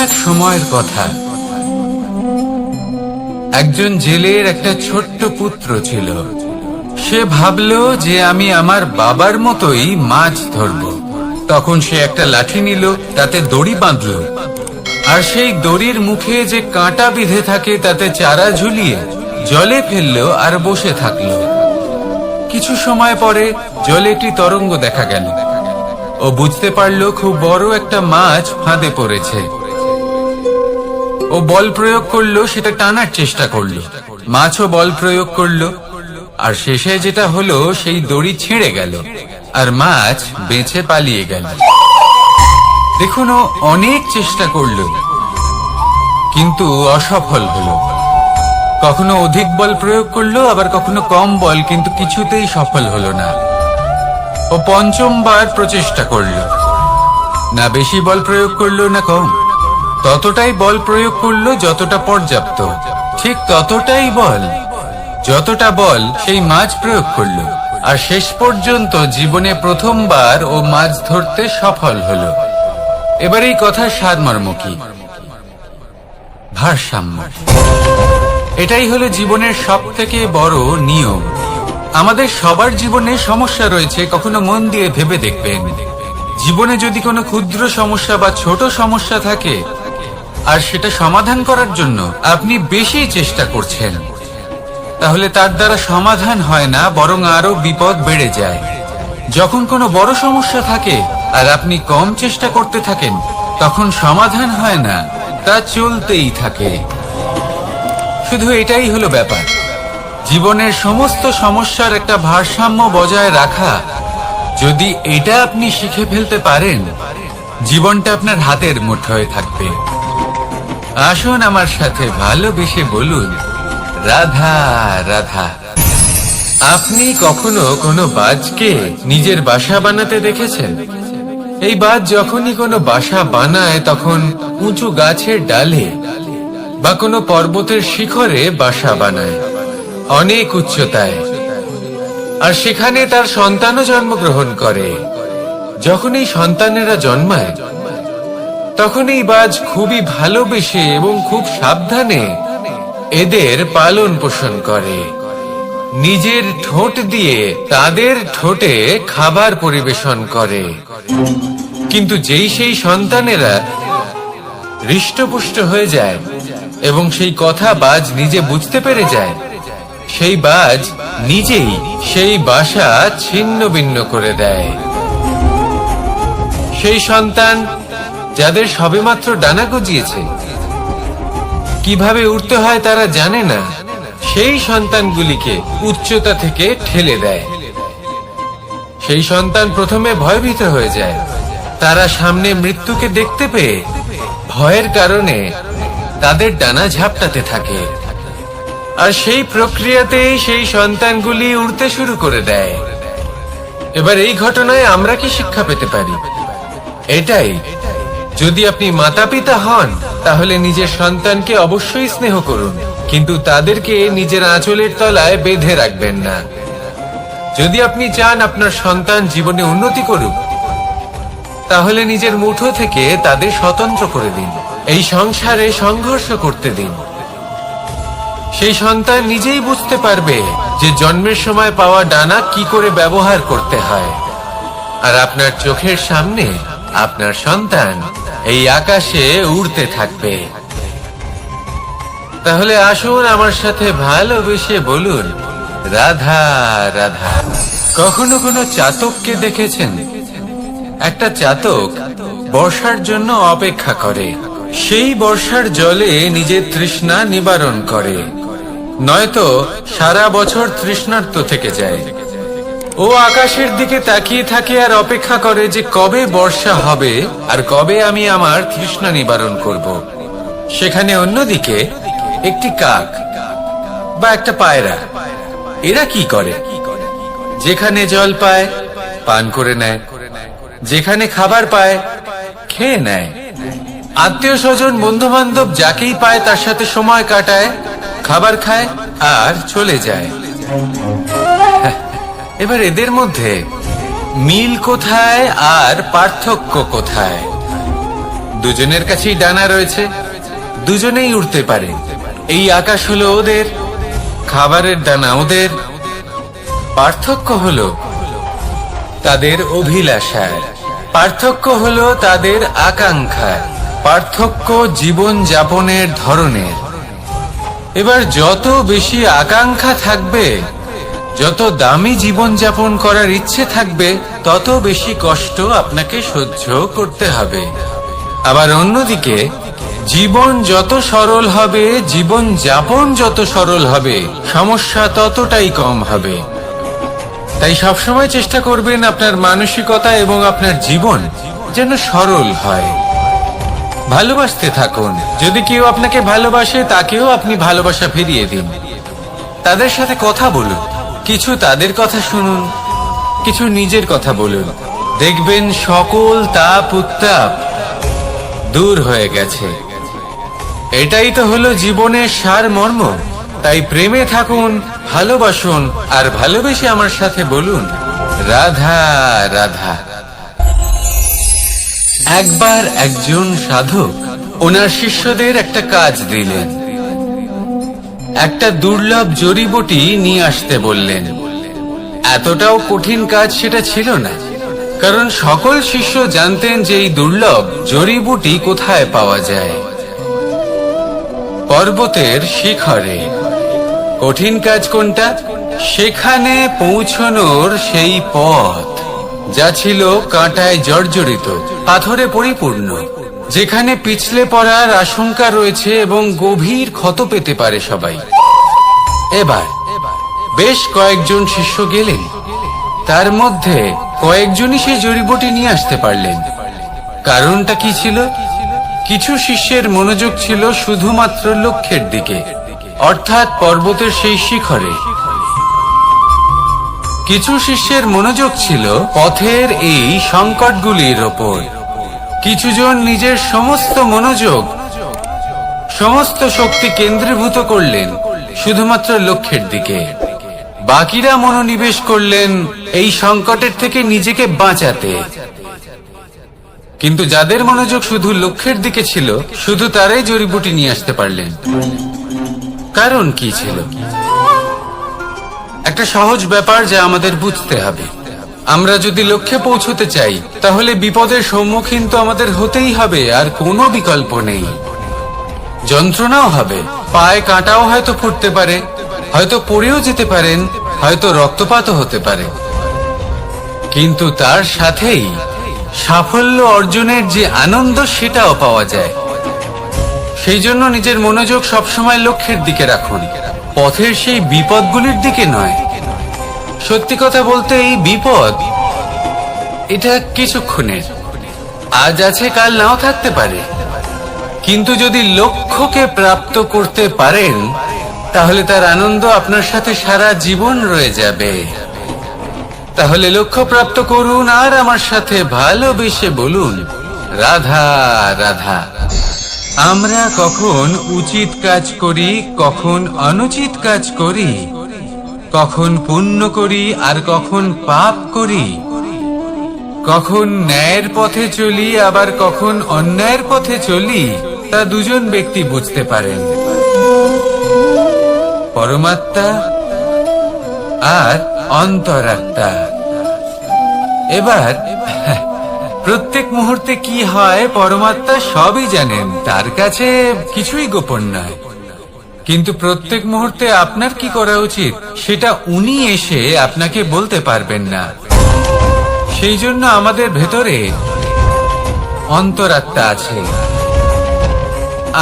এক সময়ের কথা, একজন জেলের একটা ছোট্ট পুত্র ছিল। সে ভাবল যে আমি আমার বাবার মতোই মাছ ধরব। তখন সে একটা লাঠি নিল, তাতে দড়ি বাঁধল, আর সেই দড়ির মুখে যে কাঁটা বিঁধে থাকে তাতে চারা ঝুলিয়ে জলে ফেললো আর বসে থাকলো। কিছু সময় পরে জলে একটি তরঙ্গ দেখা গেল। ও বুঝতে পারলো খুব বড় একটা মাছ ফাঁদে পড়েছে। ও বল প্রয়োগ করলো, সেটা টানার চেষ্টা করলো। মাছও বল প্রয়োগ করলো, আর শেষে যেটা হলো সেই দড়ি ছিঁড়ে গেল আর মাছ বেঁচে পালিয়ে গেল। দেখুন, ও অনেক চেষ্টা করলো কিন্তু অসফল হলো। কখনো অধিক বল প্রয়োগ করলো, আবার কখনো কম বল, কিন্তু কিছুতেই সফল হলো না। ও পঞ্চমবার প্রচেষ্টা করলো, না বেশি বল প্রয়োগ করলো না কম, ততটাই বল প্রয়োগ করলো যতটা পর্যাপ্ত, ঠিক ততটাই বল যতটা বল সেই মাছ প্রয়োগ করলো। আর শেষ পর্যন্ত জীবনে প্রথমবার ও মাছ ধরতে সফল হলো। এবার এই কথার সারমর্ম কি? ভারসাম্য। এটাই হলো জীবনের সবথেকে বড় নিয়ম। আমাদের সবার জীবনে সমস্যা রয়েছে, কখনো মন দিয়ে ভেবে দেখবেন। জীবনে যদি কোনো ক্ষুদ্র সমস্যা বা ছোট সমস্যা থাকে আর সেটা সমাধান করার জন্য আপনি বেশি চেষ্টা করছেন, তাহলে তার দ্বারা সমাধান হয় না, বরং আরো বিপদ বেড়ে যায়। যখন কোনো বড় সমস্যা থাকে আর আপনি কম চেষ্টা করতে থাকেন, তখন সমাধান হয় না, তা চলতেই থাকে। শুধু এটাই হলো ব্যাপার। জীবনের সমস্ত সমস্যার একটা ভারসাম্য বজায় রাখা, যদি এটা আপনি শিখে ফেলতে পারেন, জীবনটা আপনার হাতের মুঠোয় থাকবে। আসুন আমার সাথে ভালোবেসে বলুন, রাধা রাধা। আপনি কখনো কোনো বাজকে নিজের বাসা বানাতে দেখেছেন? এই বাজ যখনই কোনো বাসা বানায়, তখন উঁচু গাছের ডালে বা কোনো পর্বতের শিখরে বাসা বানায়, অনেক উচ্চতায়, আর সেখানে তার সন্তানও জন্মগ্রহণ করে। যখন এই সন্তানেরা জন্মায়, তখন এই বাজ খুবই ভালোবেসে এবং খুব সাবধানে এদের পালন পোষণ করে। নিজের ঠোঁট দিয়ে তাদের ঠোঁটে খাবার পরিবেশন করে। কিন্তু যেই সেই সন্তানেরা হৃষ্টপুষ্ট হয়ে যায় এবং সেই কথা বাজ নিজে বুঝতে পেরে যায়, সেই বাজ নিজেই সেই বাসা ছিন্ন ভিন্ন করে দেয়। সেই সন্তান যাদের সবেমাত্র ডানা গজিয়েছে, কিভাবে উড়তে হয় তারা জানে না, সেই সন্তানগুলিকে উচ্চতা থেকে ঠেলে দেয়। সেই সন্তান প্রথমে ভয়ভীত হয়ে যায়। তারা সামনে মৃত্যুকে দেখতে পেয়ে ভয়ের কারণে তাদের ডানা ঝাপটাতে থাকে, আর সেই প্রক্রিয়াতেই সেই সন্তানগুলি উড়তে শুরু করে দেয়। এবার এই ঘটনায় আমরা কি শিক্ষা পেতে পারি? এটাই, যদি আপনি মাতা পিতা হন, তাহলে নিজের সন্তানকে অবশ্যই স্নেহ করুন, কিন্তু তাদেরকে নিজের আঁচলের তলায় বেঁধে রাখবেন না। যদি আপনি চান আপনার সন্তান জীবনে উন্নতি করুক, তাহলে নিজের মুঠো থেকে তাদের স্বতন্ত্র করে দিন। এই সংসারে সংঘর্ষ করতে দিন। সেই সন্তান নিজেই বুঝতে পারবে যে জন্মের সময় পাওয়া ডানা কি করে ব্যবহার করতে হয়। আর আপনার চোখের সামনে আপনার সন্তান এই আকাশে উড়তে থাকবে। তাহলে আসুন আমার সাথে ভালোবেসে বলুন, রাধা রাধা। কখনো কোনো চাতককে দেখেছেন? একটা চাতক বর্ষার জন্য অপেক্ষা করে। সেই বর্ষার জলে নিজের তৃষ্ণা নিবারণ করে, নয়তো সারা বছর তৃষ্ণার্ত থেকে যায়। ও আকাশের দিকে তাকিয়ে থাকে আর অপেক্ষা করে যে কবে বর্ষা হবে আর কবে আমি আমার তৃষ্ণা নিবারণ করব। সেখানে অন্যদিকে একটি কাক বা একটা পায়রা, এরা কি করে? যেখানে জল পায় পান করে নেয়, যেখানে খাবার পায় খেয়ে নেয়, আত্মীয় স্বজন বন্ধু বান্ধব যাকেই পায় তার সাথে সময় কাটায়, খাবার খায় আর চলে যায়। এবার এদের মধ্যে মিল কোথায় আর পার্থক্য কোথায়? দুজনের কাছেই ডানা রয়েছে, দুজনেই উড়তে পারে। এই আকাশ হলো ওদের, খাবারের দানা ওদের। পার্থক্য হলো তাদের অভিলাষার, পার্থক্য হলো তাদের আকাঙ্ক্ষার, পার্থক্য জীবন যাপনের ধরনের। এবার যত বেশি আকাঙ্ক্ষা থাকবে, যত দামি জীবন যাপন করার ইচ্ছে থাকবে, তত বেশি কষ্ট আপনাকে সহ্য করতে হবে। আবার অন্যদিকে জীবন যত সরল হবে, জীবন যাপন যত সরল হবে, সমস্যা ততটাই কম হবে। তাই সবসময় চেষ্টা করবেন আপনার মানসিকতা এবং আপনার জীবন যেন সরল হয়। ভালোবাসতে থাকুন। যদি কেউ আপনাকে ভালোবাসে, তাকেও আপনি ভালোবাসা ফিরিয়ে দিন। তাদের সাথে কথা বলুন, কিছু তাদের কথা শুনুন, কিছু নিজের কথা বলুন। দেখবেন সকল তাপ উত্তাপ দূর হয়ে গেছে। এটাই তো হলো জীবনের সারমর্ম। তাই প্রেমে থাকুন, ভালোবাসুন, আর ভালোবেসে আমার সাথে বলুন, রাধা রাধা। একবার একজন সাধক ওনার শিষ্যদের একটা কাজ দিলেন। একটা দুর্লভ জড়িবুটি নিয়ে আসতে বললেন। এতটাও কঠিন কাজ সেটা ছিল না, কারণ সকল শিষ্য জানতেন যে এই দুর্লভ জড়িবুটি কোথায় পাওয়া যায়। পর্বতের শিখরে। কঠিন কাজ কোনটা? সেখানে পৌঁছনোর সেই পথ, যা ছিল কাঁটায় জর্জরিত, পাথরে পরিপূর্ণ, যেখানে পিছলে পড়ার আশঙ্কা রয়েছে এবং গভীর ক্ষত পেতে পারে সবাই। এবার বেশ কয়েকজন শিষ্য গেলেন, তার মধ্যে কয়েকজনই সেই জড়িবুটি নিয়ে আসতে পারলেন। কারণটা কি ছিল? কিছু শিষ্যের মনোযোগ ছিল শুধুমাত্র লক্ষ্যের দিকে, অর্থাৎ পর্বতের সেই শিখরে। কিছু শিষ্যের মনোযোগ ছিল পথের এই সংকটগুলির ওপর। কিছুজন নিজের সমস্ত মনোযোগ, সমস্ত শক্তি কেন্দ্রীভূত করলেন শুধুমাত্র লক্ষ্যের দিকে। বাকিরা মনোনিবেশ করলেন এই সংকটের থেকে নিজেকে বাঁচাতে। কিন্তু যাদের মনোযোগ শুধু লক্ষ্যের দিকে ছিল, শুধু তারাই জড়িবুটি নিয়ে আসতে পারলেন। কারণ কি ছিল? একটা সহজ ব্যাপার যা আমাদের বুঝতে হবে। আমরা যদি লক্ষ্যে পৌঁছতে চাই, তাহলে বিপদের সম্মুখীন তো আমাদের হতেই হবে, আর কোনো বিকল্প নেই। যন্ত্রণাও হবে, পায়ে কাঁটাও হয়তো ফুটতে পারে, হয়তো পড়েও যেতে পারেন, হয়তো রক্তপাতও হতে পারে। কিন্তু তার সাথেই সাফল্য অর্জনের যে আনন্দ, সেটাও পাওয়া যায়। সেই জন্য নিজের মনোযোগ সবসময় লক্ষ্যের দিকে রাখুন, পথের সেই বিপদগুলির দিকে নয়। সত্যি কথা বলতে, এই বিপদ এটা কিছুক্ষণের, আজ আছে কাল নাও থাকতে পারে। কিন্তু যদি লক্ষ্যকে প্রাপ্ত করতে পারেন, তাহলে তার আনন্দ আপনার সাথে সারা জীবন রয়ে যাবে। তাহলে লক্ষ্য প্রাপ্ত করুন, আর আমার সাথে ভালোবেসে বলুন, রাধা রাধা। আমরা কখন উচিত কাজ করি, কখন অনুচিত কাজ করি, কখন পুণ্য করি আর কখন পাপ করি, কখন ন্যায়ের পথে চলি আবার কখন অন্যায়ের পথে চলি, তা দুজন ব্যক্তি বুঝতে পারেন, পরমাত্মা আর অন্তরাত্মা। এবার প্রত্যেক মুহূর্তে কি হয় পরমাত্মা সবই জানেন, তার কাছে কিছুই গোপন নয়। কিন্তু প্রত্যেক মুহূর্তে আপনার কি করা উচিত, সেটা উনি এসে আপনাকে বলতে পারবেন না। সেই জন্য আমাদের ভেতরে অন্তরাত্মা আছে,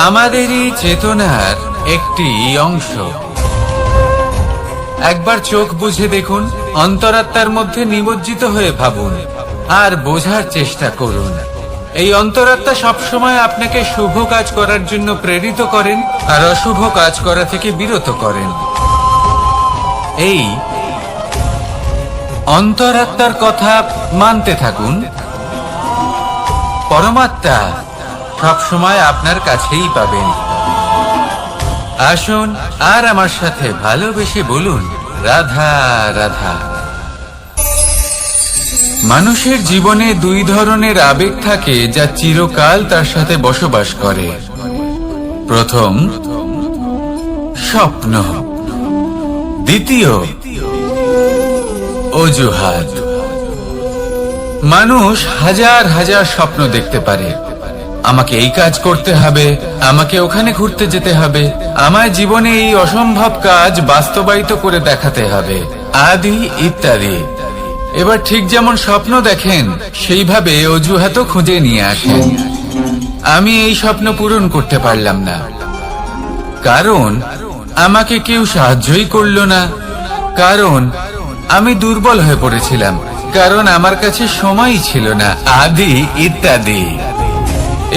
আমাদেরই চেতনার একটি অংশ। একবার চোখ বুঝে দেখুন, অন্তরাত্মার মধ্যে নিমজ্জিত হয়ে ভাবুন আর বোঝার চেষ্টা করুন। এই অন্তরাত্মা সবসময় আপনাকে শুভ কাজ করার জন্য প্রেরিত করেন আর অশুভ কাজ করা থেকে বিরত করেন। এই অন্তরাত্মার কথা মানতে থাকুন। পরমাত্মা সবসময় আপনার কাছেই পাবেন। আসুন আর আমার সাথে ভালোবেসে বলুন, রাধা রাধা। মানুষের জীবনে দুই ধরনের আবেগ থাকে যা চিরকাল তার সাথে বসবাস করে। প্রথম, স্বপ্ন। দ্বিতীয়, অজুহাত। মানুষ হাজার হাজার স্বপ্ন দেখতে পারে। আমাকে এই কাজ করতে হবে, আমাকে ওখানে ঘুরতে যেতে হবে, আমার জীবনে এই অসম্ভব কাজ বাস্তবায়িত করে দেখাতে হবে, আদি ইত্যাদি। এবার ঠিক যেমন স্বপ্ন দেখেন সেইভাবে অজুহাতও খুঁজে নিয়ে আসেন। আমি এই স্বপ্ন পূরণ করতে পারলাম না, কারণ আমাকে কেউ সাহায্যই করলো না, কারণ আমি দুর্বল হয়ে পড়েছিলাম, কারণ আমার কাছে সময়ই ছিল না, আদি ইত্যাদি।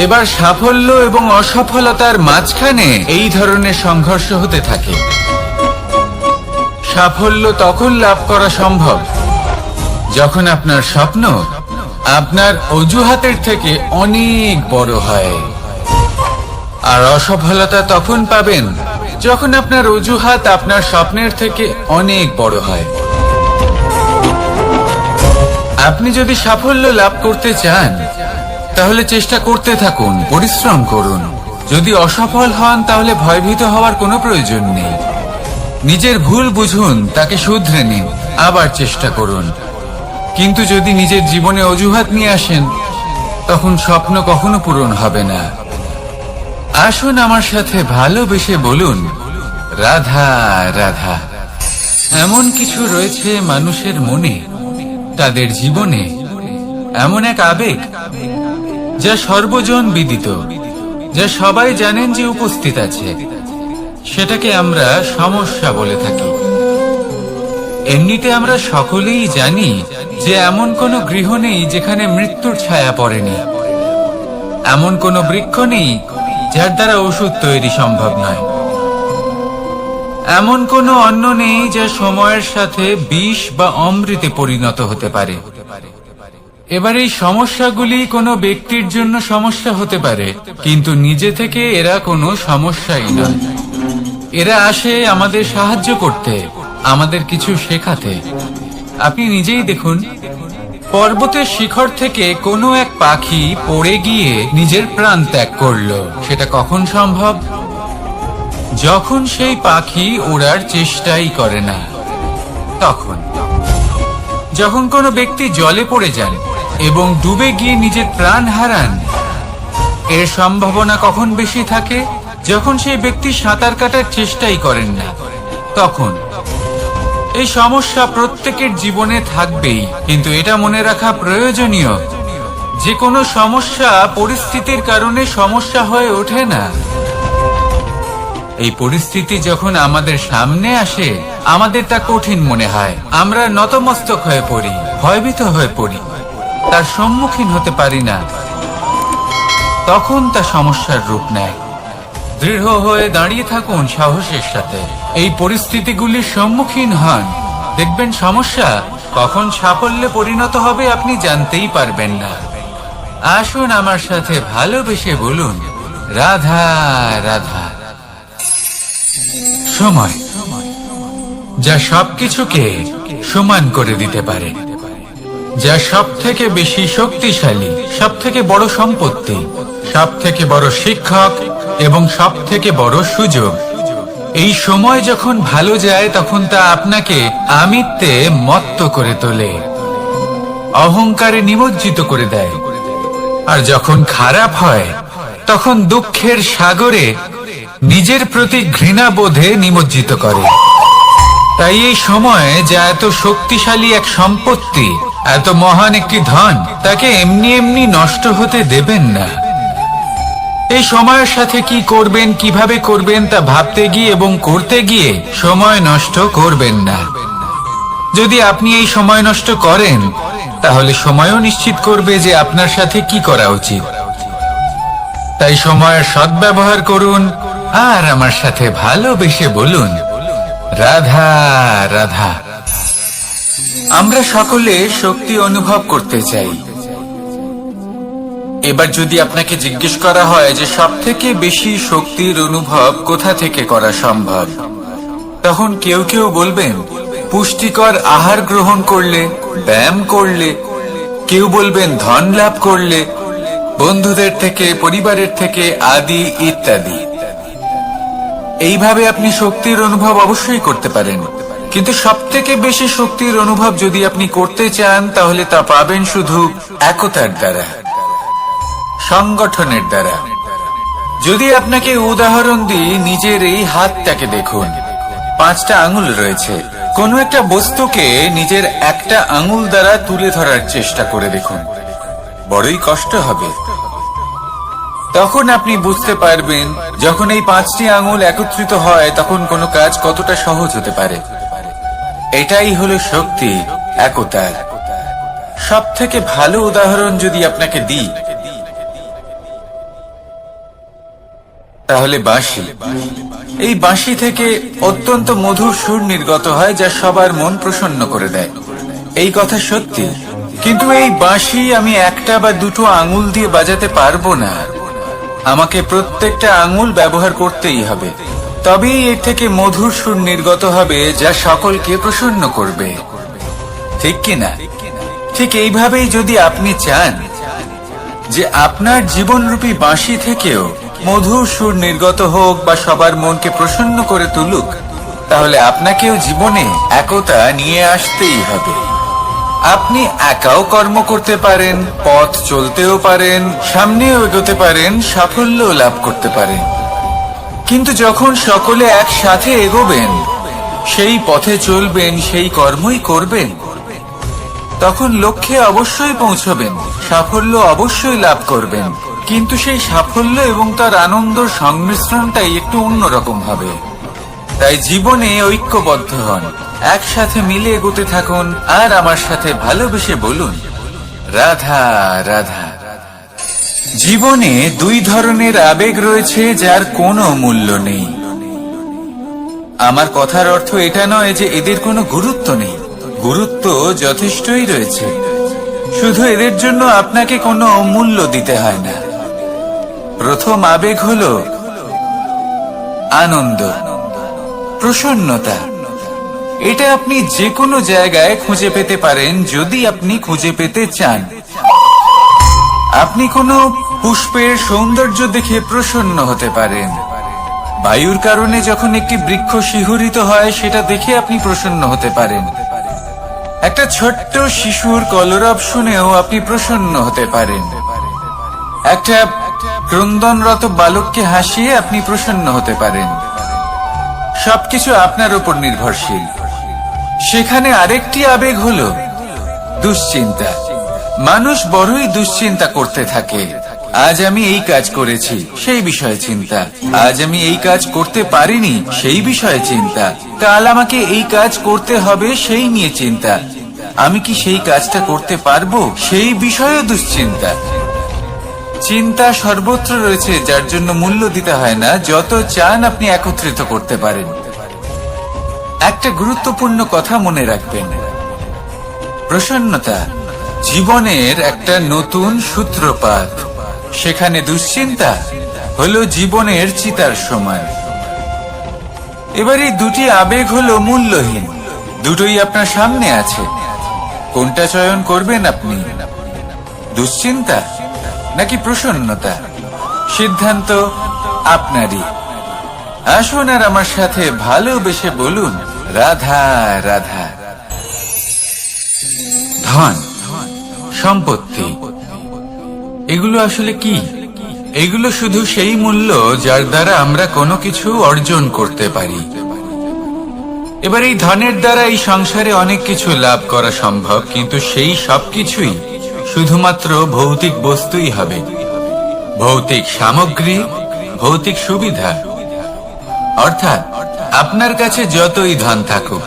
এবার সাফল্য এবং অসফলতার মাঝখানে এই ধরনের সংঘর্ষ হতে থাকে। সাফল্য তখন লাভ করা সম্ভব যখন আপনার স্বপ্ন আপনার অজুহাতের থেকে অনেক বড় হয়, আর অসফলতা তখন পাবেন যখন আপনার অজুহাত আপনার স্বপ্নের থেকে অনেক বড় হয়। আপনি যদি সাফল্য লাভ করতে চান তাহলে চেষ্টা করতে থাকুন, পরিশ্রম করুন। যদি অসফল হন তাহলে ভয়ভীত হওয়ার কোনো প্রয়োজন নেই। নিজের ভুল বুঝুন, তাকে শুধরে নিন, আবার চেষ্টা করুন। কিন্তু যদি নিজের জীবনে অজুহাত নিয়ে আসেন তখন স্বপ্ন কখনো পূরণ হবে না। আসুন আমার সাথে ভালোবেসে বলুন, রাধা রাধা। এমন কিছু রয়েছে মানুষের মনে, তাদের জীবনে এমন এক আবেগ যা সর্বজন বিদিত, যা সবাই জানেন যে উপস্থিত আছে। সেটাকে আমরা সমস্যা বলে থাকি। এমনিতে আমরা সকলেই জানি যে এমন কোনো গৃহ নেই যেখানে মৃত্যুর ছায়া পড়েনি, এমন কোনো বৃক্ষ নেই যার দ্বারা ওষুধ তৈরি সম্ভব নয়, এমন কোনো অন্ন নেই যা সময়ের সাথে বিষ বা অমৃতে পরিণত হতে পারে। এবার এই সমস্যাগুলি কোনো ব্যক্তির জন্য সমস্যা হতে পারে, কিন্তু নিজে থেকে এরা কোনো সমস্যাই নয়। এরা আসে আমাদের সাহায্য করতে, আমাদের কিছু শেখাতে। আপনি নিজেই দেখুন, পর্বতের শিখর থেকে কোনো এক পাখি পড়ে গিয়ে নিজের প্রাণ ত্যাগ করলো। সেটা কখন সম্ভব? যখন সেই পাখি ওড়ার চেষ্টাই করে না। তখন যখন কোনো ব্যক্তি জলে পড়ে যান এবং ডুবে গিয়ে নিজের প্রাণ হারান, এর সম্ভাবনা কখন বেশি থাকে? যখন সেই ব্যক্তি সাঁতার কাটার চেষ্টাই করেন না। তখন এই সমস্যা প্রত্যেকের জীবনে থাকবেই, কিন্তু এটা মনে রাখা প্রয়োজনীয় যে কোনো সমস্যা পরিস্থিতির কারণে সমস্যা হয়ে ওঠে না। এই পরিস্থিতি যখন আমাদের সামনে আসে আমাদের তা কঠিন মনে হয়, আমরা নতমস্তক হয়ে পড়ি, ভয়ভীত হয়ে পড়ি, তার সম্মুখীন হতে পারি না। তখন তা সমস্যার রূপ নেয়। দৃঢ় হয়ে দাঁড়িয়ে থাকুন সাহসের সাথে, এই পরিস্থিতিগুলির সম্মুখীন হন। দেখবেন সমস্যা কখন সাফল্যে পরিণত হবে আপনি জানতেই পারবেন না। আসুন আমার সাথে ভালোবেসে বলুন, রাধা রাধা। সময় যা সবকিছুকে সমান করে দিতে পারে, যা সব থেকে বেশি শক্তিশালী, সব থেকে বড় সম্পত্তি, সব থেকে বড় শিক্ষক এবং সব থেকে বড় সুযোগ। এই সময় যখন ভালো যায় তখন তা আপনাকে আমিত্বে মত্ত করে তোলে, অহংকারে নিমজ্জিত করে দেয়। আর যখন খারাপ হয় তখন দুঃখের সাগরে নিজের প্রতি ঘৃণাবোধে নিমজ্জিত করে। তাই এই সময় যা এত শক্তিশালী এক সম্পত্তি, এত মহান একটি ধন, তাকে এমনি এমনি নষ্ট হতে দেবেন না। এই সময়ের সাথে কি করবেন, কিভাবে করবেন তা ভাবতে গিয়ে এবং করতে গিয়ে সময় নষ্ট করবেন না। যদি আপনি এই সময় নষ্ট করেন তাহলে সময়ও নিশ্চিত করবে যে আপনার সাথে কি করা উচিত। তাই সময়ের সদ্ব্যবহার করুন আর আমার সাথে ভালোবেসে বলুন, রাধা রাধা। আমরা সকলে শক্তি অনুভব করতে চাই। এবার যদি আপনাকে জিজ্ঞেস করা হয় যে সবথেকে বেশি শক্তির অনুভব কোথা থেকে করা সম্ভব, তখন কেউ কেউ বলবেন পুষ্টিকর আহার গ্রহণ করলে, ব্যায়াম করলে, কেউ বলবেন ধন লাভ করলে, বন্ধুদের থেকে, পরিবারের থেকে, আদি ইত্যাদি। এইভাবে আপনি শক্তির অনুভব অবশ্যই করতে পারেন, কিন্তু সবথেকে বেশি শক্তির অনুভব যদি আপনি করতে চান তাহলে তা পাবেন শুধু একতার দ্বারা, সংগঠনের দ্বারা। যদি আপনাকে উদাহরণ দিই, নিজের এই হাতটাকে দেখুন, 5টা আঙুল রয়েছে। কোনো একটা বস্তুকে নিজের একটা আঙুল দ্বারা তুলে ধরার চেষ্টা করে দেখুন, বড়ই কষ্ট হবে। তখন আপনি বুঝতে পারবেন যখন এই 5টি আঙুল একত্রিত হয় তখন কোনো কাজ কতটা সহজ হতে পারে। এটাই হলো শক্তি, একতার। সব থেকে ভালো উদাহরণ যদি আপনাকে দিই তাহলে বাঁশি। এই বাঁশি থেকে অত্যন্ত মধুর সুর নির্গত হয় যা সবার মন প্রসন্ন করে দেয়। এই কথা সত্যি, কিন্তু এই বাঁশি আমি একটা বা দুটো আঙুল দিয়ে বাজাতে পারবো না। আমাকে প্রত্যেকটা আঙুল ব্যবহার করতেই হবে, তবেই এর থেকে মধুর সুর নির্গত হবে যা সকলকে প্রসন্ন করবে, ঠিক কিনা? ঠিক এইভাবেই যদি আপনি চান যে আপনার জীবনরূপী বাঁশি থেকেও মধুর সুর নির্গত হোক বা সবার মনকে প্রসন্ন করে তুলুক, তাহলে আপনাকেও জীবনে একতা নিয়ে আসতেই হবে। আপনি একাও কর্ম করতে পারেন, পথ চলতেও পারেন, সামনেও এগোতে পারেন, সাফল্যও লাভ করতে পারেন। কিন্তু যখন সকলে একসাথে এগোবেন, সেই পথে চলবেন, সেই কর্মই করবেন, তখন লক্ষ্যে অবশ্যই পৌঁছবেন, সাফল্য অবশ্যই লাভ করবেন। কিন্তু সেই সাফল্য এবং তার আনন্দ সংমিশ্রণটাই একটু অন্যরকম হবে। তাই জীবনে ঐক্যবদ্ধ হন, একসাথে মিলে এগোতে থাকুন, আর আমার সাথে ভালোবেসে বলুন রাধা রাধা। জীবনে 2 ধরনের আবেগ রয়েছে যার কোনো মূল্য নেই। আমার কথার অর্থ এটা নয় যে এদের কোনো গুরুত্ব নেই, গুরুত্ব যথেষ্টই রয়েছে, শুধু এদের জন্য আপনাকে কোনো মূল্য দিতে হয় না। প্রথম আবেগ হলো আনন্দ, প্রসন্নতা। এটা আপনি যে কোনো জায়গায় খুঁজে পেতে পারেন যদি আপনি খুঁজে পেতে চান। আপনি কোনো পুষ্পের সৌন্দর্য দেখে প্রসন্ন হতে পারেন। বায়ুর কারণে যখন একটি বৃক্ষ শিহরিত হয় সেটা দেখে আপনি প্রসন্ন হতে পারেন। একটা ছোট্ট শিশুর কলরব শুনেও আপনি প্রসন্ন হতে পারেন। একটা ক্রন্দনরত বালককে হাসিয়ে আপনি প্রসন্ন হতে পারেন। সবকিছু আপনার উপর নির্ভরশীল। সেখানে আরেকটি আবেগ হলো দুশ্চিন্তা। মানুষ বড়ই দুশ্চিন্তা করতে থাকে। আজ আমি এই কাজ করেছি, সেই বিষয়ে চিন্তা। আজ আমি এই কাজ করতে পারিনি, সেই বিষয়ে চিন্তা। কাল আমাকে এই কাজ করতে হবে, সেই নিয়ে চিন্তা। আমি কি সেই কাজটা করতে পারবো, সেই বিষয়ে দুশ্চিন্তা। চিন্তা সর্বত্র রয়েছে, যার জন্য মূল্য দিতে হয় না। যত চান আপনি একত্রিত করতে পারেন। একটা গুরুত্বপূর্ণ কথা মনে রাখবেন, প্রসন্নতা জীবনের একটা নতুন সূত্রপাত। সেখানে দুশ্চিন্তা হলো জীবনের চিতার সমান। এবার এই 2টি আবেগ হলো মূল্যহীন, দুটোই আপনার সামনে আছে। কোনটা চয়ন করবেন আপনি, দুশ্চিন্তা নাকি প্রসন্নতা? সিদ্ধান্ত আপনারই। আসুন আর আমার সাথে ভালোবেসে বলুন রাধা রাধা। ধন, সম্পত্তি, এগুলো আসলে কি? এগুলো শুধু সেই মূল্য যার দ্বারা আমরা কোনো কিছু অর্জন করতে পারি। এবার এই ধনের দ্বারা এই সংসারে অনেক কিছু লাভ করা সম্ভব, কিন্তু সেই সবকিছুই শুধুমাত্র ভৌতিক বস্তুই হবে, ভৌতিক সামগ্রী, ভৌতিক সুবিধা। অর্থাৎ আপনার কাছে যতই ধন থাকুক,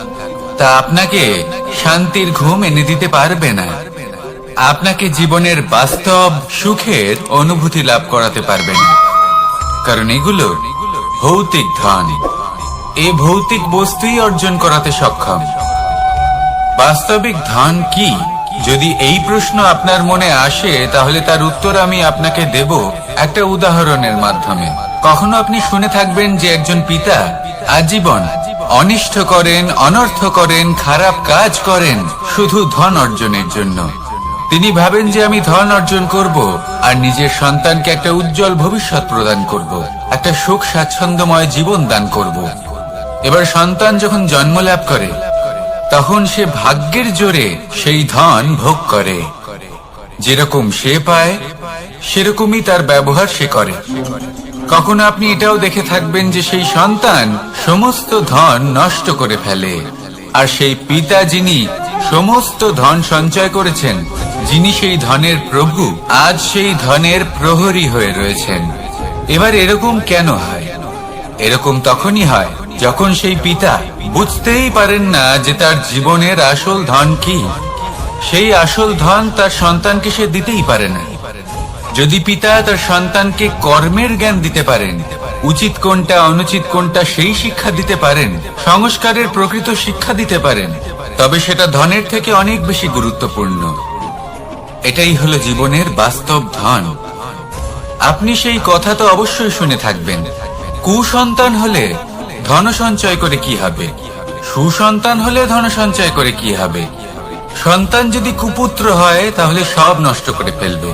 তা আপনাকে শান্তির ঘুম এনে দিতে পারবে না। আপনাকে জীবনের বাস্তব সুখের অনুভূতি লাভ করাতে পারবে না, কারণ এগুলো ভৌতিক ধন। এই ভৌতিক বস্তুই অর্জন করাতে সক্ষম। বাস্তবিক ধন কি? যদি এই প্রশ্ন আপনার মনে আসে, তাহলে তার উত্তর আমি আপনাকে দেব একটা উদাহরণের মাধ্যমে। কখনো আপনি শুনে থাকবেন যে একজন পিতা আজীবন অনিষ্ট করেন, অনর্থ করেন, খারাপ কাজ করেন শুধু ধন অর্জনের জন্য। তিনি ভাবেন যে আমি ধন অর্জন করব আর নিজের সন্তানকে একটা উজ্জ্বল ভবিষ্যৎ প্রদান করব, একটা সুখ স্বাচ্ছন্দ্যময় জীবন দান করব। এবার সন্তান যখন জন্ম লাভ করে তখন সে ভাগ্যের জোরে সেই ধন ভোগ করে। যেরকম সে পায় সেরকমই তার ব্যবহার সে করে। কখনো আপনি এটাও দেখে থাকবেন যে সেই সন্তান সমস্ত ধন নষ্ট করে ফেলে, আর সেই পিতা যিনি সমস্ত ধন সঞ্চয় করেছেন, যিনি সেই ধনের প্রভু, আজ সেই ধনের প্রহরী হয়ে রয়েছেন। এবার এরকম কেন হয়? এরকম তখনই হয় যখন সেই পিতা বুঝতেই পারেন না যে তার জীবনের আসল ধন কি। সেই আসল ধন তার সন্তানকে সে দিতেই পারে না। যদি পিতা তার সন্তানকে কর্মের জ্ঞান দিতে পারেন, উচিত কোনটা অনুচিত কোনটা সেই শিক্ষা দিতে পারেন, সংস্কারের প্রকৃত শিক্ষা দিতে পারেন, তবে সেটা ধনের থেকে অনেক বেশি গুরুত্বপূর্ণ। এটাই হলো জীবনের বাস্তব ধন। আপনি সেই কথা তো অবশ্যই শুনে থাকবেন, কুসন্তান হলে ধন সঞ্চয় করে কি হবে, সুসন্তান হলে ধন সঞ্চয় করে কি হবে। সন্তান যদি কুপুত্র হয় তাহলে সব নষ্ট করে ফেলবে,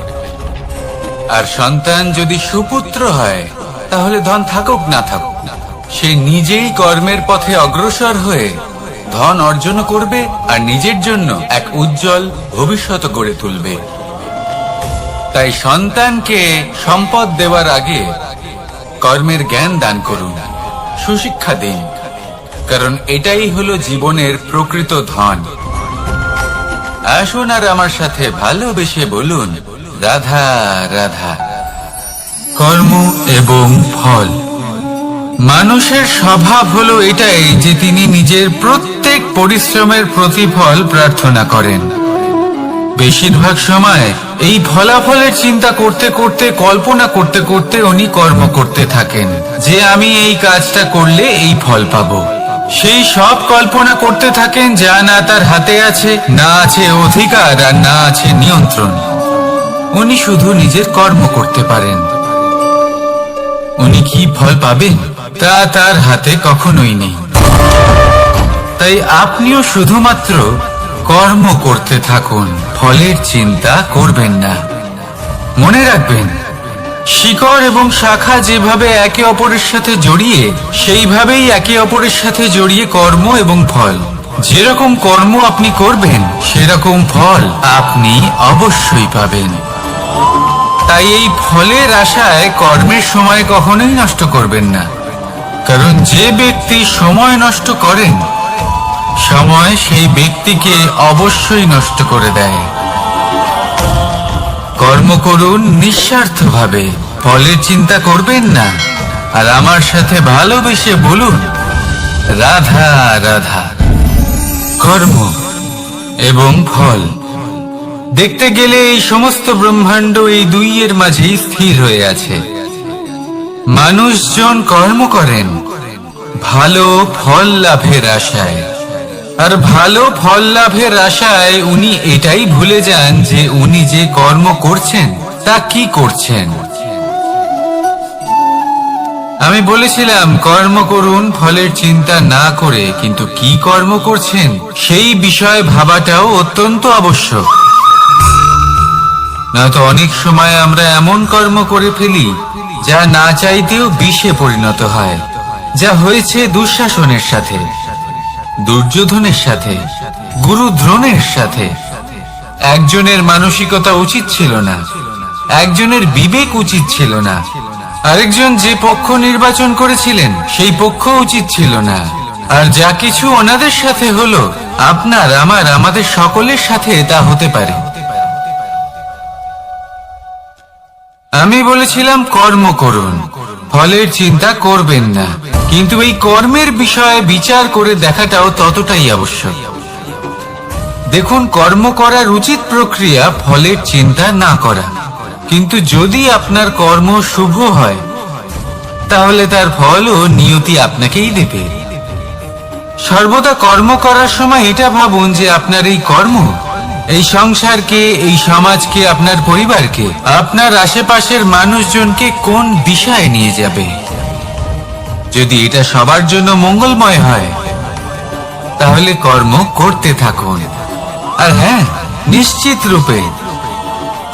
আর সন্তান যদি সুপুত্র হয় তাহলে ধন থাকুক না থাকুক সে নিজেই কর্মের পথে অগ্রসর হয়ে ধন অর্জন করবে আর নিজের জন্য এক উজ্জ্বল ভবিষ্যৎ গড়ে তুলবে। তাই সন্তানকে সম্পদ দেওয়ার আগে কর্মের জ্ঞান দান করুন, সুশিক্ষা দিন, কারণ এটাই হলো জীবনের প্রকৃত ধন। আসুন আর আমার সাথে ভালোবেসে বলুন, রাধা রাধা। কর্ম এবং ফল। মানুষের স্বভাব হলো এটাই যে তিনি নিজের প্রত্যেক পরিশ্রমের প্রতিফল প্রার্থনা করেন। বেশিরভাগ সময় এই ফলাফলের চিন্তা করতে করতে, কল্পনা করতে করতে উনি কর্ম করতে থাকেন যে আমি এই কাজটা করলে এই ফল পাবো। সেই সব কল্পনা করতে থাকেন যা না তার হাতে আছে, না আছে অধিকার, আর না আছে নিয়ন্ত্রণ। উনি শুধু নিজের কর্ম করতে পারেন। উনি কি ফল পাবেন তা তার হাতে কখনোই নেই। তাই আপনিও শুধুমাত্র কর্ম করতে থাকুন, ফলের চিন্তা করবেন না। মনে রাখবেন, শিকড় এবং শাখা যেভাবে একে অপরের সাথে জড়িয়ে, সেইভাবেই একে অপরের সাথে জড়িয়ে কর্ম এবং ফল। যেরকম কর্ম আপনি করবেন সেরকম ফল আপনি অবশ্যই পাবেন। তাই এই ফলের আশায় কর্মের সময় কখনোই নষ্ট করবেন না, কারণ যে ব্যক্তি সময় নষ্ট করেন, সময় সেই ব্যক্তিকে অবশ্যই নষ্ট করে দেয়। কর্ম করুন নিঃস্বার্থভাবে, ফলের চিন্তা করবেন না, আর আমার সাথে ভালোবেসে বলুন, রাধা রাধা। কর্ম এবং ফল। দেখতে গেলে এই সমস্ত ব্রহ্মাণ্ড এই দুইয়ের মাঝেই স্থির হয়ে আছে। মানুষজন কর্ম করেন ভালো ফল লাভের আশায়, আর ভালো ফল লাভের আশায় উনি এটাই ভুলে যান যে উনি যে কর্ম করছেন তা কি করছেন। আমি বলেছিলাম কর্ম করুন ফলের চিন্তা না করে, কিন্তু কি কর্ম করছেন সেই বিষয়ে ভাবাটাও অত্যন্ত আবশ্যক। নয়তো অনেক সময় আমরা এমন কর্ম করে ফেলি যা না চাইতেও বিষে পরিণত হয়, যা হয়েছে দুঃশাসনের সাথে, দুর্যোধনের সাথে, গুরু দ্রোণের সাথে। একজনের মানসিকতা উচিত ছিল না, একজনের বিবেক উচিত ছিল না, আরেকজন যে পক্ষ নির্বাচন করেছিলেন সেই পক্ষ উচিত ছিল না। আর যা কিছু ওনাদের সাথে হলো, আপনার আমার আমাদের সকলের সাথে তা হতে পারে। আমি বলেছিলাম কর্ম করুন, ফলের চিন্তা করবেন না, কিন্তু এই কর্মের বিষয়ে বিচার করে দেখাটাও ততটাই আবশ্যক। দেখুন, কর্ম করার উচিত প্রক্রিয়া ফলের চিন্তা না করা, কিন্তু যদি আপনার কর্ম শুভ হয় তাহলে তার ফলও নিয়তি আপনাকেই দেবে। সর্বদা কর্ম করার সময় এটা ভাবুন যে আপনার এই কর্ম এই সংসারকে, এই সমাজকে, আপনার পরিবারকে, আপনার আশেপাশের মানুষজনকে কোন দিশায় নিয়ে যাবে। যদি এটা সবার জন্য মঙ্গলময় হয় তাহলে কর্ম করতে থাকুন। আর হ্যাঁ, নিশ্চিত রূপে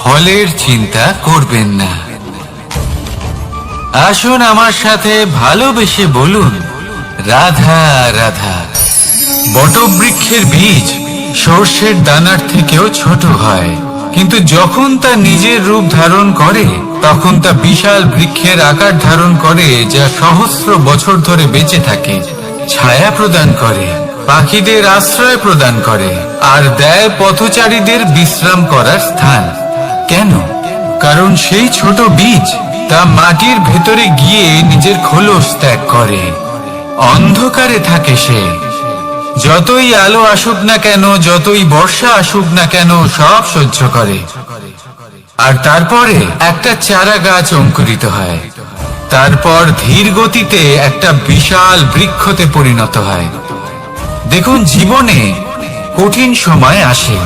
ফলের চিন্তা করবেন না। আসুন আমার সাথে ভালোবেসে বলুন, রাধা রাধা। বটবৃক্ষের বীজ সর্ষের দানার থেকেও ছোট হয়, কিন্তু যখন তা নিজের রূপ ধারণ করে তখন তা বিশাল বৃক্ষের আকার ধারণ করে, যা সহস্র বছর ধরে বেঁচে থাকে, ছায়া প্রদান করে, পাখিদের আশ্রয় প্রদান করে, আর দেয় পথচারীদের বিশ্রাম করার স্থান। কেন? কারণ সেই ছোট বীজ তা মাটির ভেতরে গিয়ে নিজের খোলস ত্যাগ করে। অন্ধকারে থাকে সে, যতই আলো আসুক না কেন, যতই বর্ষা আসুক না কেন, সব সহ্য করে। আর তারপরে একটা চারা গাছ অঙ্কুরিত হয়, তারপর ধীর গতিতে একটা বিশাল বৃক্ষতে পরিণত হয়। দেখুন, জীবনে কঠিন সময় আসে,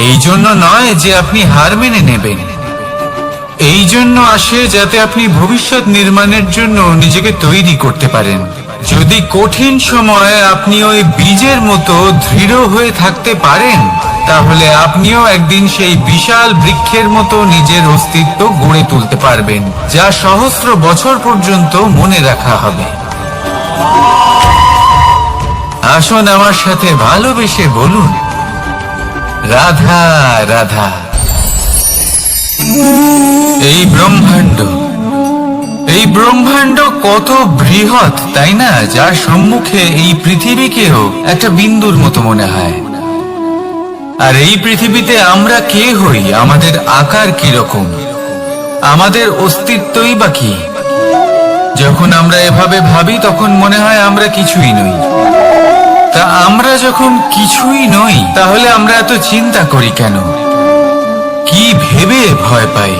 এই জন্য নয় যে আপনি হার মেনে নেবেন, এই জন্য আসে যাতে আপনি ভবিষ্যৎ নির্মাণের জন্য নিজেকে তৈরি করতে পারেন। যদি কঠিন সময়ে আপনি ওই বীজের মতো দৃঢ় হয়ে থাকতে পারেন, তাহলে আপনিও একদিন সেই বিশাল বৃক্ষের মতো নিজের অস্তিত্ব গড়ে তুলতে পারবেন, যা সহস্র বছর পর্যন্ত মনে রাখা হবে। আসুন আমার সাথে ভালোবেসে বলুন, রাধা রাধা। এই ব্রহ্মাণ্ড কত বৃহৎ, তাই না? যার সম্মুখে এই পৃথিবীকেও একটা বিন্দুর মতো মনে হয়। আর এই পৃথিবীতে আমরা কে হই, আমাদের আকার কিরকম, আমাদের অস্তিত্বই বা কি? যখন আমরা এভাবে ভাবি তখন মনে হয় আমরা কিছুই নই। তা আমরা যখন কিছুই নই, তাহলে আমরা এত চিন্তা করি কেন? কি ভেবে ভয় পাই?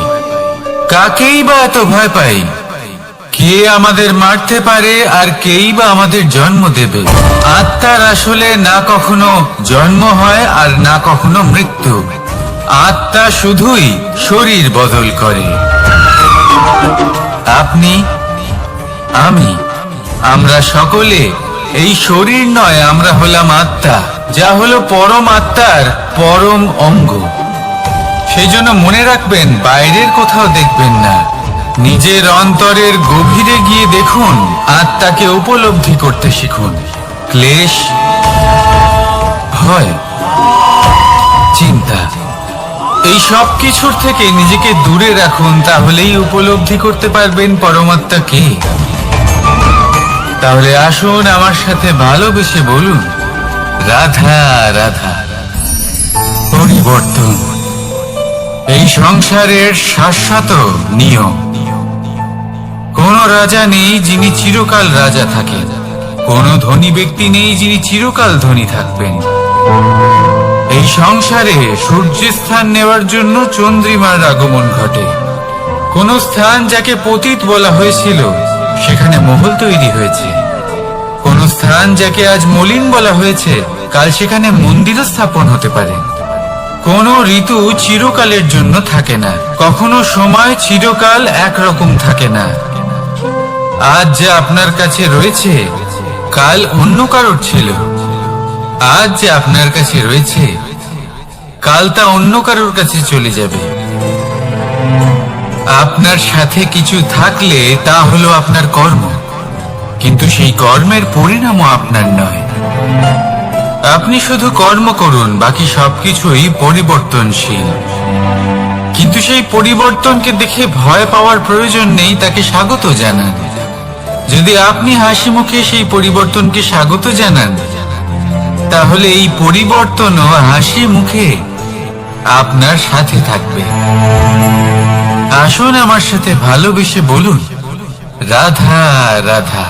কাকেই বা এত ভয় পাই? কে আমাদের মারতে পারে আর কেই বা আমাদের জন্ম দেবে? আত্মার আসলে না কখনো জন্ম হয় আর না কখনো মৃত্যু। আত্মা শুধুই শরীর বদল করে। আপনি, আমি, আমরা সকলে এই শরীর নয়, আমরা হলাম আত্মা, যা হলো পরম আত্মার পরম অঙ্গ। সেই জন্য মনে রাখবেন, বাইরের কোথাও দেখবেন না, নিজের অন্তরের গভীরে গিয়ে দেখুন, আত্মাকে উপলব্ধি করতে শিখুন। ক্লেশ, ভয়, চিন্তা, এই সব কিছুর থেকে নিজেকে দূরে রাখুন, তাহলেই উপলব্ধি করতে পারবেন পরমাত্মা কে। তাহলে আসুন আমার সাথে ভালোবেসে বলুন, রাধা রাধা। পরিবর্তন এই সংসারের শাশ্বত নিয়ম। কোন রাজা নেই যিনি চিরকাল রাজা থাকেন, কোন ধনী ব্যক্তি নেই যিনি চিরকাল ধনী থাকবেন। এই সংসারে সূর্যের স্থান নেওয়ার জন্য চন্দ্রিমার আগমন ঘটে। কোন স্থান যাকে পতিত বলা হয়েছিল, সেখানে মহল তৈরি হয়েছে। কোন স্থান যাকে আজ মলিন বলা হয়েছে, কাল সেখানে মন্দির স্থাপন হতে পারে। কোন ঋতু চিরকালের জন্য থাকে না, কখনো সময় চিরকাল একরকম থাকে না। আজ যা আপনার কাছে রয়েছে, কাল অন্য কারোর ছিল। আজ যে আপনার কাছে রয়েছে, কাল তা অন্য কারোর কাছে চলে যাবে। আপনার সাথে কিছু থাকলে তা হলো আপনার কর্ম, কিন্তু সেই কর্মের পরিণামও আপনার নয়। আপনি শুধু কর্ম করুন, বাকি সবকিছুই পরিবর্তনশীল। কিন্তু সেই পরিবর্তনকে দেখে ভয় পাওয়ার প্রয়োজন নেই, তাকে স্বাগত জানান। যদি আপনি হাসি মুখে সেই পরিবর্তনকে স্বাগত জানান, তাহলে এই পরিবর্তনও হাসি মুখে আপনার সাথে থাকবে। আসুন আমার সাথে ভালোবেসে বলুন, রাধা রাধা।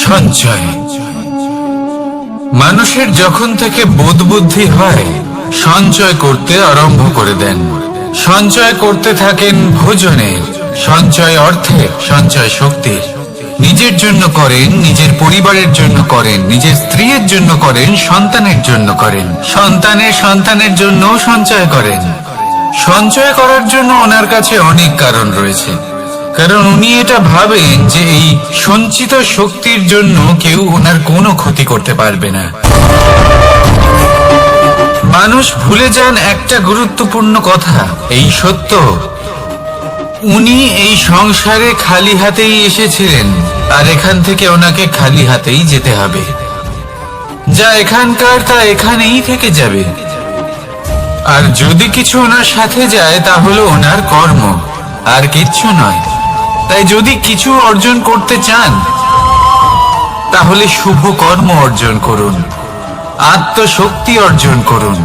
সঞ্চয় মানুষের যখন থেকে বোধ বুদ্ধি হয়, সঞ্চয় করতে আরম্ভ করে দেন। সঞ্চয় করতে থাকেন ভোজনের, সঞ্চয় অর্থে, সঞ্চয় শক্তির। নিজের জন্য করেন, নিজের পরিবারের জন্য করেন, নিজের স্ত্রীর জন্য করেন, সন্তানের জন্য করেন, সন্তানের সন্তানের জন্য সঞ্চয় করেন। সঞ্চয় করার জন্য ওনার কাছে অনেক কারণ রয়েছে, কারণ উনি এটা ভাবেন যে এই সঞ্চিত শক্তির জন্য কেউ ওনার কোনো ক্ষতি করতে পারবে না। মানুষ ভুলে যান একটা গুরুত্বপূর্ণ কথা, এই সত্য, উনি এই সংসারে খালি হাতেই এসেছিলেন, আর এখান থেকে ওনাকে খালি হাতেই যেতে হবে। যা এখানকার তা এখানেই থেকে যাবে। আর যদি কিছু ওনার সাথে যায় তা হলো ওনার কর্ম, আর কিচ্ছু নয়। তাই যদি কিছু অর্জন করতে চান তাহলে শুভ কর্ম অর্জন করুন, আত্মশক্তি অর্জন করুন,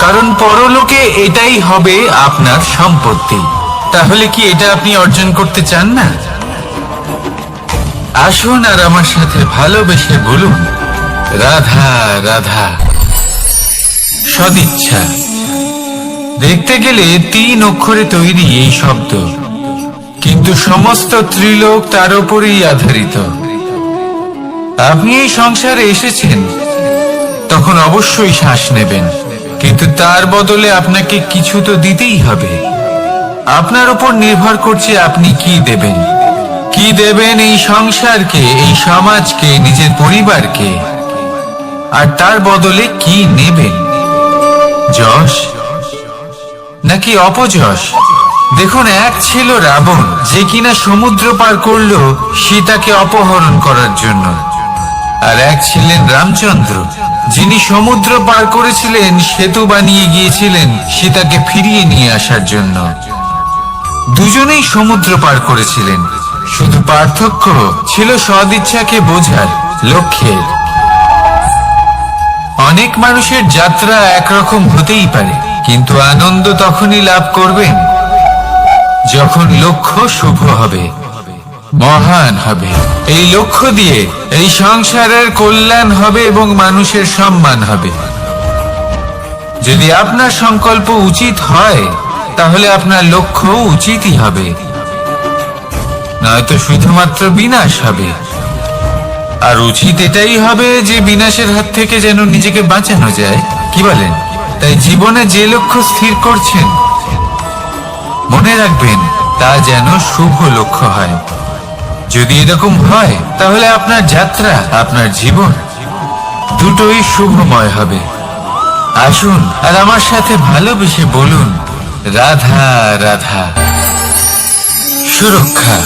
কারণ পরলোকে এটাই হবে আপনার সম্পত্তি। তাহলে কি এটা আপনি অর্জন করতে চান না? আসুন আর আমার সাথে ভালোবেসে বলুন, রাধা রাধা। সদিচ্ছা। দেখতে গেলে 3 অক্ষরে তৈরি এই শব্দ, কিন্তু সমস্ত ত্রিলোক তার উপরেই আধারিত। আপনি এই সংসারে এসেছেন, তখন অবশ্যই শ্বাস নেবেন, কিন্তু তার বদলে আপনাকে কিছু তো দিতেই হবে। আপনার উপর নির্ভর করছে আপনি কি দেবেন। কি দেবেন এই সংসারকে, এই সমাজকে, নিজের পরিবারকে, আর তার বদলে কি নেবেন? যশ নাকি অপযশ? দেখুন, এক ছিল রাবণ, যে কিনা সমুদ্র পার করলো সীতাকে অপহরণ করার জন্য, আর এক ছিলেন রামচন্দ্র, যিনি সমুদ্র পার করেছিলেন, সেতু বানিয়ে গিয়েছিলেন সীতাকে ফিরিয়ে নিয়ে আসার জন্য। দুজনেই সমুদ্র পার করেছিলেন, শুধু পার্থক্য ছিল সদিচ্ছাকে বোঝার, লক্ষ্যের। অনেক মানুষের যাত্রা একরকম হতেই পারে, কিন্তু আনন্দ তখনই লাভ করবেন যখন লক্ষ্য শুভ হবে, মহান হবে। এই লক্ষ্য দিয়ে এই সংসারের কল্যাণ হবে এবং মানুষের সম্মান হবে। যদি আপনার সংকল্প উচিত হয় তাহলে আপনার লক্ষ্য উচিতই হবে, নয়তো শুধুমাত্র বিনাশ হবে। আর উচিত এটাই হবে যে বিনাশের হাত থেকে যেন নিজেকে বাঁচানো যায়, কি বলেন? তাই জীবনে যে লক্ষ্য স্থির করছেন, মনে রাখবেন তা যেন শুভ লক্ষ্য হয়। যদি এরকম হয় তাহলে আপনার যাত্রা, আপনার জীবন দুটোই শুভময় হবে। আসুন আর আমার সাথে ভালোবেসে বলুন, রাধা রাধা। সুরক্ষা।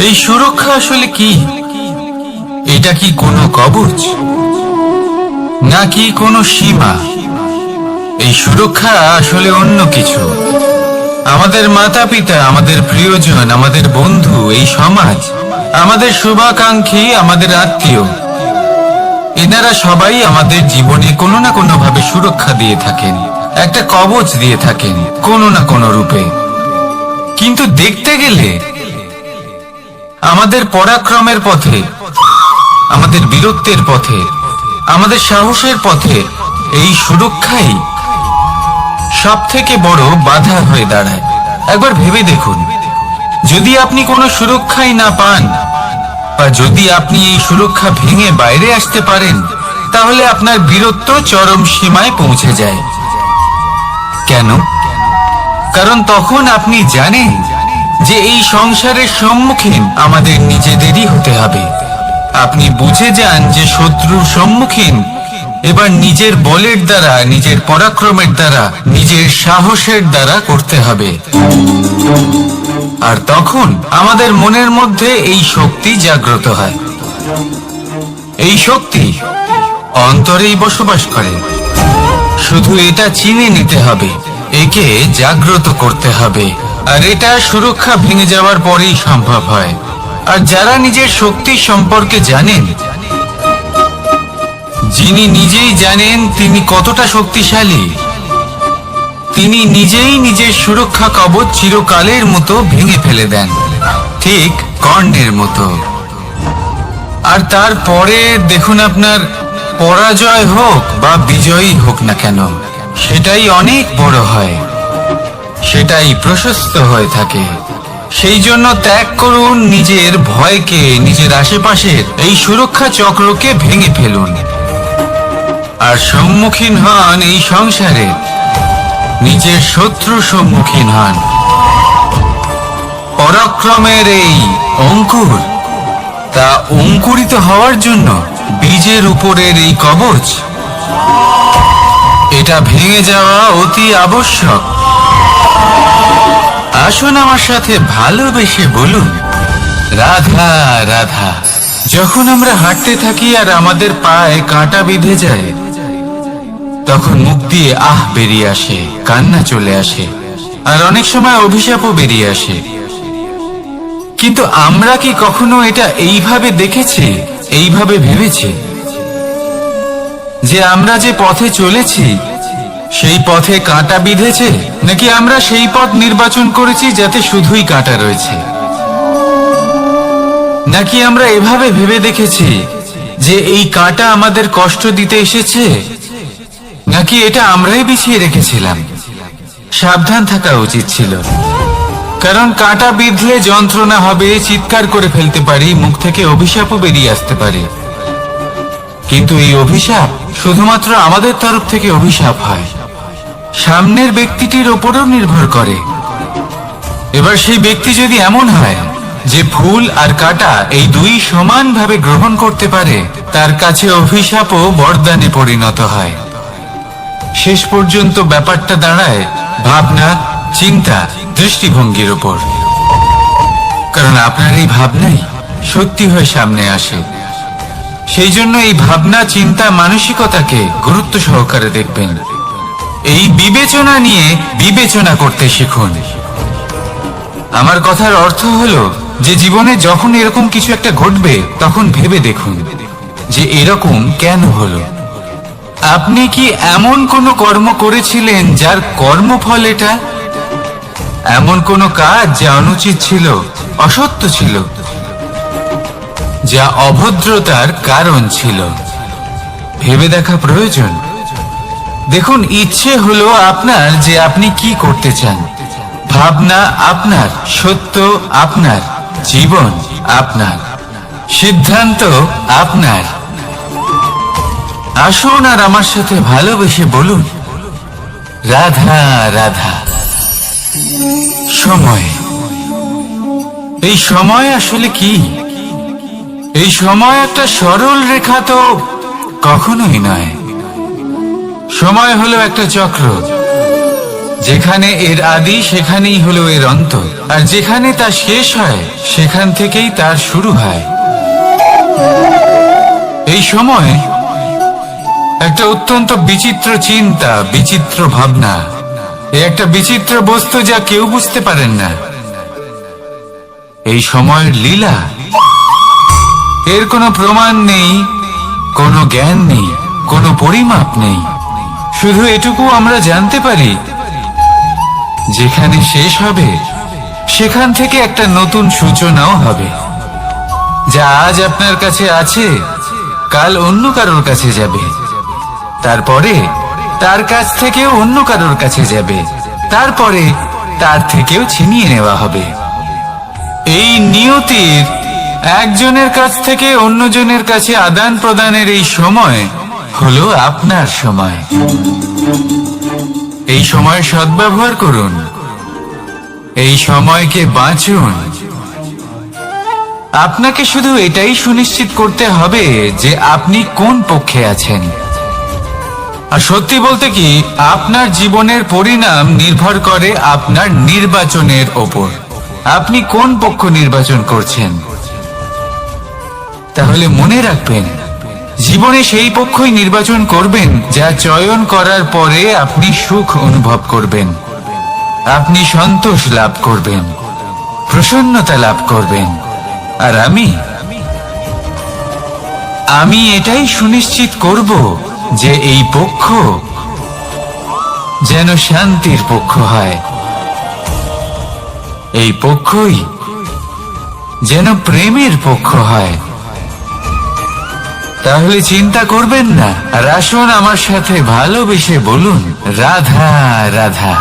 এই সুরক্ষা আসলে কি? এটা কি কোনো কবচ নাকি কোনো সীমা? এই সুরক্ষা আসলে অন্য কিছু। আমাদের মাতা পিতা, আমাদের প্রিয়জন, আমাদের বন্ধু, এই সমাজ, আমাদের শুভাকাঙ্ক্ষী, আমাদের আত্মীয়, এনারা সবাই আমাদের জীবনে কোনো না কোনো ভাবে সুরক্ষা দিয়ে থাকেন, একটা কবচ দিয়ে থাকেন কোনো না কোনো রূপে। কিন্তু দেখতে গেলে আমাদের পরাক্রমের পথে, আমাদের বীরত্বের পথে, আমাদের সাহসের পথে এই সুরক্ষাই সব থেকে বড় বাধা হয়ে দাঁড়ায়। একবার ভেবে দেখুন, যদি আপনি কোনো সুরক্ষাই না পান, বা যদি আপনি এই সুরক্ষা ভেঙে বাইরে আসতে পারেন, তাহলে আপনার বীরত্ব চরম সীমায় পৌঁছে যায়। কেন? কারণ তখন আপনি জানেন যে এই সংসারের সম্মুখীন আমাদের নিজেদেরই হতে হবে। আপনি বুঝে যান যে শত্রুর সম্মুখীন এবার নিজের বলের দ্বারা, নিজের পরাক্রমের দ্বারা, নিজের সাহসের দ্বারা করতে হবে। আর তখন আমাদের মনের মধ্যে এই শক্তি জাগ্রত হয়। এই শক্তি অন্তরেই বসবাস করে, শুধু এটা চিনে নিতে হবে, একে জাগ্রত করতে হবে। আর এটা সুরক্ষা ভেঙে যাওয়ার পরেই সম্ভব হয়। আর যারা নিজের শক্তি সম্পর্কে জানেন, যিনি নিজেই জানেন তিনি কতটা শক্তিশালী, তিনি নিজেই নিজের সুরক্ষা কবচ চিরকালের মতো ভেঙে ফেলে দেন, ঠিক কর্ণের মতো। আর তারপরে দেখুন, আপনার পরাজয় হোক বা বিজয়ী হোক না কেন, সেটাই অনেক বড় হয়, সেটাই প্রশস্ত হয়ে থাকে। সেই জন্য ত্যাগ করুন নিজের ভয়কে, নিজের আশেপাশের এই সুরক্ষা চক্রকে ভেঙে ফেলুন, আর সম্মুখীন হন এই সংসারে, নিজের শত্রু সম্মুখীন হন। পরাক্রমের এই অঙ্কুর, তা অঙ্কুরিত হওয়ার জন্য বীজের উপরের এই কবচ এটা ভেঙে যাওয়া অতি আবশ্যক। আসুন আমার সাথে ভালোবেসে বলুন, রাধা রাধা। যখন আমরা হাঁটতে থাকি আর আমাদের পায়ে কাঁটা বিঁধে যায়, তখন মুখ দিয়ে আহ বেরিয়ে আসে, কান্না চলে আসে, আর অনেক সময় অভিশাপও বেরিয়ে আসে। কিন্তু আমরা কি কখনো এটা এইভাবে দেখেছি, এইভাবে ভেবেছি যে আমরা যে পথে চলেছি সেই পথে কাঁটা বিঁধেছে, নাকি আমরা সেই পথ নির্বাচন করেছি যাতে শুধুই কাঁটা রয়েছে? নাকি আমরা এভাবে ভেবে দেখেছি যে এই কাঁটা আমাদের কষ্ট দিতে এসেছে, নাকি এটা আমরাই বিছিয়ে রেখেছিলাম? সাবধান থাকা উচিত ছিল, কারণ কাঁটা বিঁধলে যন্ত্রণা হবে, চিৎকার করে ফেলতে পারি, মুখ থেকে অভিশাপও বেরিয়ে আসতে পারে। কিন্তু এই অভিশাপ শুধুমাত্র আমাদের তরফ থেকে অভিশাপ হয়, সামনের ব্যক্তিটির ওপরও নির্ভর করে। এবার সেই ব্যক্তি যদি এমন হয় যে ফুল আর কাঁটা এই দুই সমানভাবে গ্রহণ করতে পারে, তার কাছে অভিশাপও বরদানে পরিণত হয়। শেষ পর্যন্ত ব্যাপারটা দাঁড়ায় ভাবনা, চিন্তা, দৃষ্টিভঙ্গির উপর। কারণ আপনার এই ভাবনাই সত্যি হয়ে সামনে আসে। সেই জন্য এই ভাবনা, চিন্তা, মানসিকতাকে গুরুত্ব সহকারে দেখবেন। এই বিবেচনা নিয়ে বিবেচনা করতে শিখুন। আমার কথার অর্থ হলো যে জীবনে যখন এরকম কিছু একটা ঘটবে, তখন ভেবে দেখুন যে এরকম কেন হলো। আপনি কি এমন কোনো কর্ম করেছিলেন যার কর্মফল এটা? এমন কোনো কাজ যা অনুচিত ছিল, অসত্য ছিল, যা অভদ্রতার কারণ ছিল? ভেবে দেখা প্রয়োজন। দেখুন, ইচ্ছে হলো আপনার যে আপনি কি করতে চান, ভাবনা আপনার, সত্য আপনার, জীবন আপনার, সিদ্ধান্ত আপনার। আসুন আর আমার সাথে ভালোবেসে বলুন, রাধা রাধা। সময়, এই সময় আসলে কি? এই সময় একটা সরল রেখা তো কখনোই নয়। সময় হলো একটা চক্র, যেখানে এর আদি সেখানেই হলো এর অন্ত, আর যেখানে তা শেষ হয় সেখান থেকেই তার শুরু হয়। এই সময় একটা অত্যন্ত বিচিত্র চিন্তা, বিচিত্র ভাবনা, একটা বিচিত্র বস্তু যা কেউ বুঝতে পারেন না। এই সময়ের লীলা, এর কোনো প্রমাণ নেই, কোনো জ্ঞান নেই, কোনো পরিমাপ নেই। শুধু এটুকু আমরা জানতে পারি, যেখানে শেষ হবে সেখান থেকে একটা নতুন সূচনাও হবে। যা আজ আপনার কাছে আছে, কাল অন্য কারোর কাছে যাবে, তারপরে তার কাছ থেকেও অন্য কারোর কাছে যাবে, তারপরে তার থেকেও ছিনিয়ে নেওয়া হবে। এই নিয়তির একজনের কাছ থেকে অন্যজনের কাছে আদান প্রদানের এই সময় হলো আপনার সময়। এই সময় সদ্ব্যবহার করুন, এই সময়কে বাঁচুন। আপনাকে শুধু এটাই সুনিশ্চিত করতে হবে যে আপনি কোন পক্ষে আছেন। আর সত্যি বলতে কি, আপনার জীবনের পরিণাম নির্ভর করে আপনার নির্বাচনের ওপর। আপনি কোন পক্ষ নির্বাচন করছেন। তাহলে মনে রাখবেন, জীবনে সেই পক্ষই নির্বাচন করবেন যা চয়ন করার পরে আপনি সুখ অনুভব করবেন, আপনি সন্তোষ লাভ করবেন, প্রসন্নতা লাভ করবেন। আর আমি এটাই সুনিশ্চিত করব যে এই পক্ষ যেন শান্তির পক্ষ হয়, এই পক্ষই যেন প্রেমের পক্ষ হয়। তাহলে চিন্তা করবেন না, আর আসুন আমার সাথে ভালোবেসে বলুন, রাধা রাধা।